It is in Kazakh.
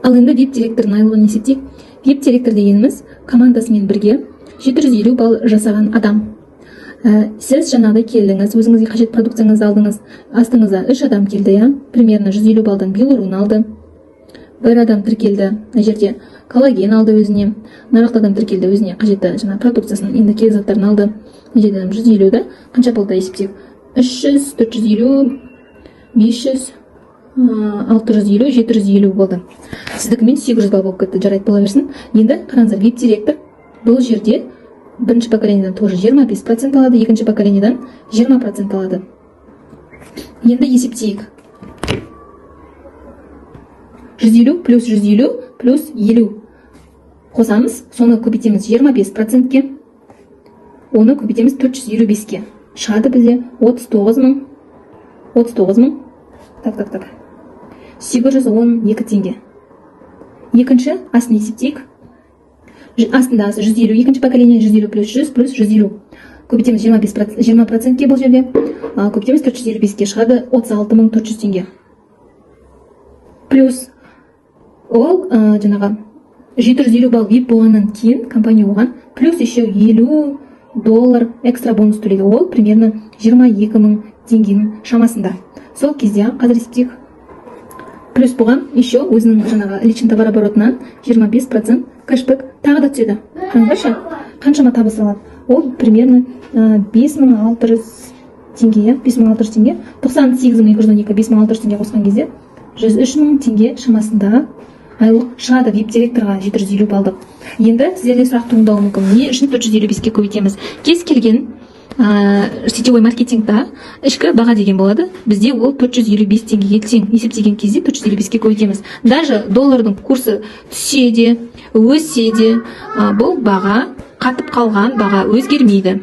Ал енді VIP директордың айлығын есептейік. VIP директор дегеніміз командасымен бірге 750 балл жасаған адам. Сіз жаңағыдай келдіңіз, өзіңізге қажет продукцияңызды алдыңыз, астыңызда 3 адам келді, иә? Примерно 150 балдан белорун алды. Бір адам тіркелді, мына жерде коллаген алды өзіне, нарақты адам тіркелді, өзіне қажетті жаңа продукциясын, енді керек заттарын алды. Мына жерде 150-ді қанша болды есептейік? 300, 450, 500, 650, 750 болды. Сіздікімен 800 балл болып кетті, жарайды, бола берсін. Енді қараңыздар, VIP директор бұл жерде бірінші поколениядан тоже 25% алады, екінші поколениядан 20% алады. Енді есептейік. 150 плюс 150 плюс 50 қосамыз, соны көбейтеміз 25%-ке, оны көбейтеміз 455-ке. Шығады бізде 39 мың. Так. 812 теңге. Екінші астын есептейік. Астында 150, екінші поколение 150 плюс 100 плюс 150. Көбейтеміз 20%-ке бұл жерде. Көбейтеміз 455-ке, шығады 36.400 теңге. Плюс ол жаңағы 750 балл VIP болғаннан кейін компания оған плюс еще $50 экстра бонус төлейді. Ол примерно 22.000 теңгенің шамасында. Сол кезде қазір есептейік. Плюс бұған еще өзінің жаңағы личный товар оборотынан 25% кэшбэк тағы да түседі. Қараңыздаршы, қаншама табыс алады. Ол примерно 5600 теңге, 5600 теңге, 98.212, 5600 теңге қосқан кезде 103.000 теңге шамасында айлық шығады VIP директорға 750 балдық. Енді сіздерде сұрақ туындауы мүмкін. Не үшін 455-ке көбейтеміз? Кез келген сетевой маркетингта ішкі баға деген болады. Бізде ол 455 теңгеге тең. Есептеген кезде 455-ке көбейтеміз. Даже доллардың курсы түссе де, өссе де, бұл баға қатып қалған баға өзгермейді.